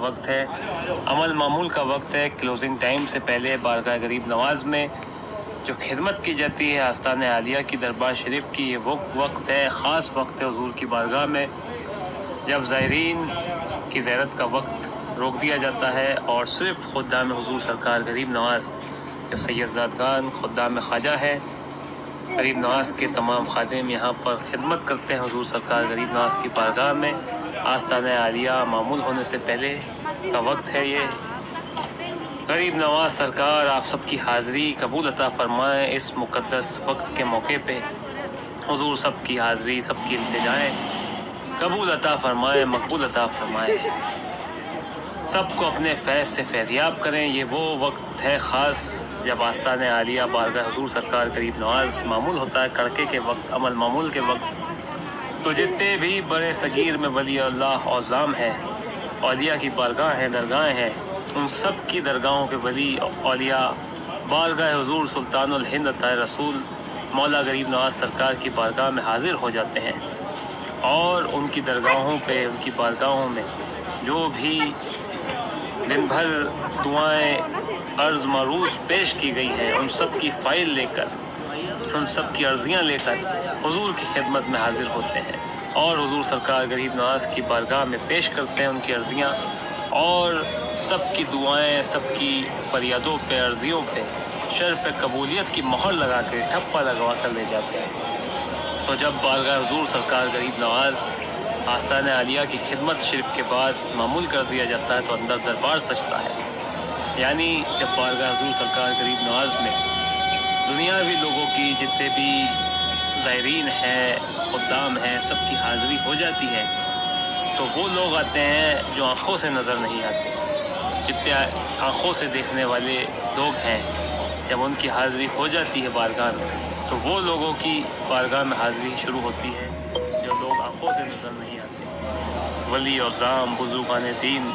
वक्त है, अमल मामूल का वक्त है। क्लोजिंग टाइम से पहले बारगाह गरीब नवाज में जो खिदमत की जाती है आस्तान आलिया की दरबार शरीफ की, ये वो वक्त है, ख़ास वक्त है हुजूर की बारगाह में, जब ज़ायरीन की ज़ियारत का वक्त रोक दिया जाता है और सिर्फ खुद्दाम हुजूर सरकार गरीब नवाज जो सैयद ज़ादगान खुद्दाम ख्वाजा है, गरीब नवाज के तमाम खादिम यहाँ पर खिदमत करते हैं हुजूर सरकार गरीब नवाज की बारगाह में। आस्तान आलिया मामूल होने से पहले का वक्त है ये। गरीब नवाज सरकार आप सबकी हाज़िरी कबूल अता फ़रमाएँ। इस मुक़द्दस वक्त के मौके पे हुजूर सबकी हाज़िरी, सबकी इल्तिजाएँ कबूल अता फ़रमाएँ, मकबूल अता फ़रमाएँ। सबको अपने फैज़ से फैज़याब करें। ये वो वक्त है ख़ास जब आस्तान आलिया बारगाह हुजूर सरकार गरीब नवाज मामूल होता है, कड़के के वक्त, अमल मामूल के वक्त। तो जितने भी बड़े सगीर में वली अल्लाह औज़ाम है, औलिया की बारगाह हैं, दरगाहें हैं, उन सब की दरगाहों के वली औलिया बारगाह हुजूर सुल्तानुल हिंद अताए रसूल मौला गरीब नवाज सरकार की बारगाह में हाजिर हो जाते हैं और उनकी दरगाहों पे, उनकी बारगाहों में जो भी दिन भर दुआएं अर्ज़ मरूज़ पेश की गई हैं, उन सब की फ़ाइल लेकर, उन सब की अर्ज़ियाँ लेकर हुजूर की खिदमत में हाजिर होते हैं और हुजूर सरकार गरीब नवाज की बारगाह में पेश करते हैं उनकी अर्ज़ियाँ और सबकी दुआएं, सबकी फरियादों पे, अर्ज़ियों पे शर्फ़ कबूलियत की मोहर लगा कर, ठप्पा लगवा कर ले जाते हैं। तो जब बारगाह हुजूर सरकार गरीब नवाज आस्तान आलिया की खिदमत शरीफ के बाद मामूल कर दिया जाता है तो अंदर दरबार सजता है। यानी जब बारगाह हुजूर सरकार गरीब नवाज में दुनियावी लोगों की जितने भी ज़ायरीन हैं, खुद्दाम हैं, सबकी हाज़िरी हो जाती है, तो वो लोग आते हैं जो आँखों से नज़र नहीं आते। जितने आँखों से देखने वाले लोग हैं, जब उनकी हाज़िरी हो जाती है बारगाह में, तो वो लोगों की बारगाह में हाज़िरी शुरू होती है जो लोग आँखों से नज़र नहीं आते। वली औज़ाम, बुज़ुर्गान दीन,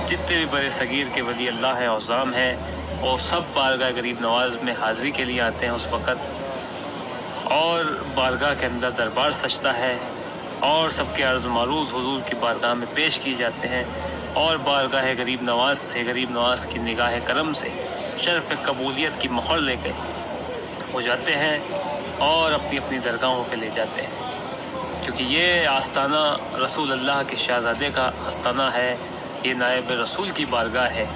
जितने भी बड़े सगीर के वली अल्लाह हैं, औज़ाम हैं, वो सब बारगाह गरीब नवाज में हाज़िरी के लिए आते हैं उस वक़्त और बारगाह के अंदर दरबार सजता है और सबके अर्ज़ मारूज़ हुजूर की बारगाह में पेश किए जाते हैं और बारगाह गरीब नवाज से, गरीब नवाज की निगाह करम से शर्फ़ कबूलियत की मोहर लेके हो जाते हैं और अपनी अपनी दरगाहों पे ले जाते हैं। क्योंकि ये आस्ताना रसूल अल्लाह के शहज़ादे का आस्ताना है, ये नायब रसूल की बारगाह है,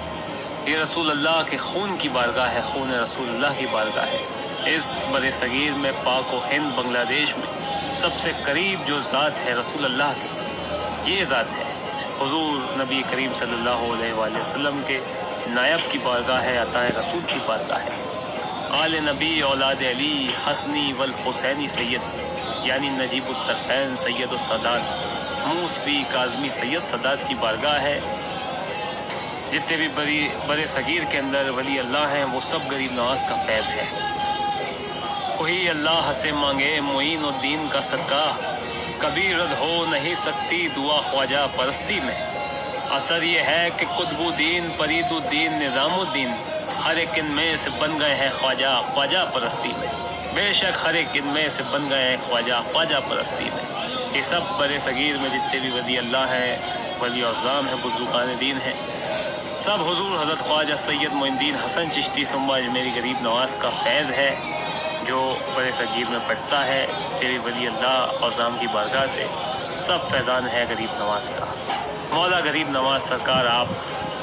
ये रसूल अल्लाह के खून की बारगाह है, खून रसूल अल्लाह की बारगाह है। इस बड़े सगीर में, पाक व हिंद बांग्लादेश में सबसे करीब जो ज़ात है रसूल अल्लाह की, ये ज़ात है हुजूर नबी करीम सल्लल्लाहु अलैहि वसल्लम के नायब की बारगाह है, अताए रसूल की बारगाह है। आले नबी औलाद अली हसनी वल हुसैनी सैयद यानी नजीबुत तरफ़ैन सैयद सदात, मूसवी काज़मी सैयद सदात की बारगाह है। जितने भी बड़े सगीर के अंदर वली अल्लाह हैं, वो सब गरीब नवाज का फैज़ है। कोई अल्लाह से मांगे मुईन और दीन का सदका, कभी रद्द हो नहीं सकती दुआ ख्वाजा परस्ती में। असर ये है कि कुतुबुद्दीन, फरीदुद्दीन, निज़ामुद्दीन हर एक इनमें से बन गए हैं ख्वाजा, ख्वाजा परस्ती में। बेशक हर एक इनमें से बन गए हैं ख्वाजा, ख्वाजा परस्ती में। ये सब बड़े सगीर में जितने भी वली अल्लाह हैं, वली औज़ाम हैं, बुज़ुर्गान दीन हैं, सब हुजूर हज़रत ख्वाजा सैयद मोइनुद्दीन हसन चिश्ती सुम्मा अजमेरी गरीब नवाज का फैज़ है जो बड़े सगीर में पड़ता है। तेरी वली अल्लाह औज़ाम की बारगाह से सब फैज़ान है गरीब नवाज का। मौला गरीब नवाज सरकार आप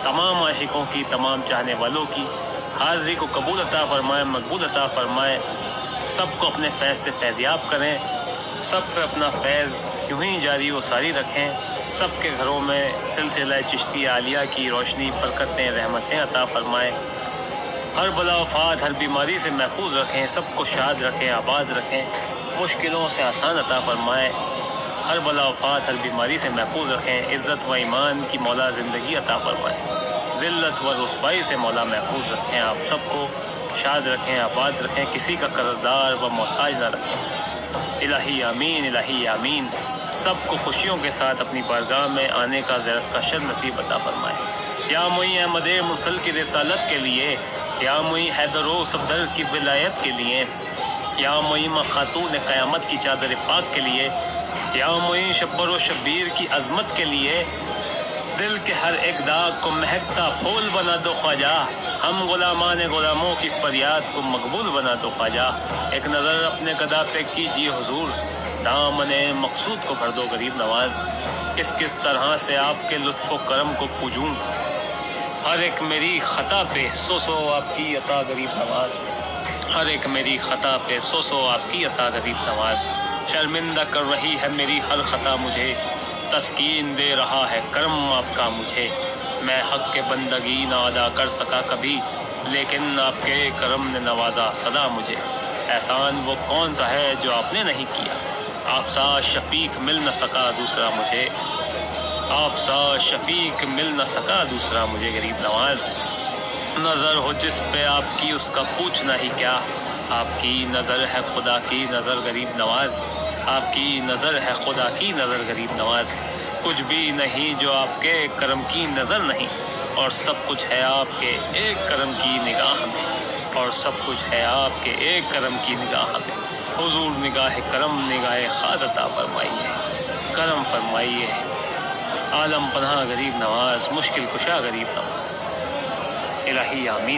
तमाम आशिकों की, तमाम चाहने वालों की हाज़िरी को कबूल अता फ़रमाएँ, मकबूल अता फ़रमाएँ। सबको अपने फैज़ से फैज़याब करें, सब पे अपना फैज़ यूँ ही जारी व सारी रखें। सबके घरों में सिलसिला चिश्ती आलिया की रोशनी, बरकतें, रहमतें अता फ़रमाएँ। हर बला वफ़ात, हर बीमारी से महफूज रखें, सबको शाद रखें, आबाद रखें, मुश्किलों से आसान अता फ़रमाएँ। हर बला वफ़ात, हर बीमारी से महफूज रखें, इज़्ज़त व ईमान की मौला ज़िंदगी अता फ़रमाएँ। ज़िल्लत व रुसवाई से मौला महफूज रखें, आप सबको शाद रखें, आबाद रखें, किसी का कर्ज़दार व मोहताज न रखें। इलाही आमीन, इलाही आमीन। सबको खुशियों के साथ अपनी बारगाह में आने का ज़ियारत का शर्फ नसीब अता फ़रमाएँ। या मुई अहमद मुसल की रिसालत के लिए, या मुई हैदरो सफदर की विलायत के लिए, या मुई खातून क़यामत की चादर पाक के लिए, या मुई शब्बर व शब्बीर की अज़मत के लिए, دل کے ہر ایک داغ کو مہکتا پھول بنا دو خواجہ، ہم غلامان غلاموں کی فریاد کو مقبول بنا دو خواجہ، ایک نظر اپنے گدا پہ کیجیے حضور، دامن مقصود کو بھر دو غریب نواز، کس طرح سے آپ کے لطف و کرم کو پوجوں، ہر ایک میری خطا پہ سو آپ کی عطا غریب نواز، ہر ایک میری خطا پہ سو آپ کی عطا غریب نواز، شرمندہ کر رہی ہے میری ہر خطا مجھے، تسکین دے رہا ہے کرم آپ کا مجھے، میں حق کے بندگی نہ ادا کر سکا کبھی، لیکن آپ کے کرم نے نوازا سدا مجھے، احسان وہ کون سا ہے جو آپ نے نہیں کیا، آپ سا شفیق مل نہ سکا دوسرا مجھے، آپ سا شفیق مل نہ سکا دوسرا مجھے غریب نواز، نظر ہو جس پہ آپ کی اس کا پوچھنا ہی کیا، آپ کی نظر ہے خدا کی نظر غریب نواز، آپ کی نظر ہے خدا کی نظر غریب نواز، کچھ بھی نہیں جو آپ کے کرم کی نظر نہیں، اور سب کچھ ہے آپ کے ایک کرم کی نگاہ میں، اور سب کچھ ہے آپ کے ایک کرم کی نگاہ میں، حضور نگاہ کرم نگاہ خاص عطا فرمائیے، کرم فرمائیے، عالم پناہ غریب نواز، مشکل کشا غریب نواز، الہی آمین۔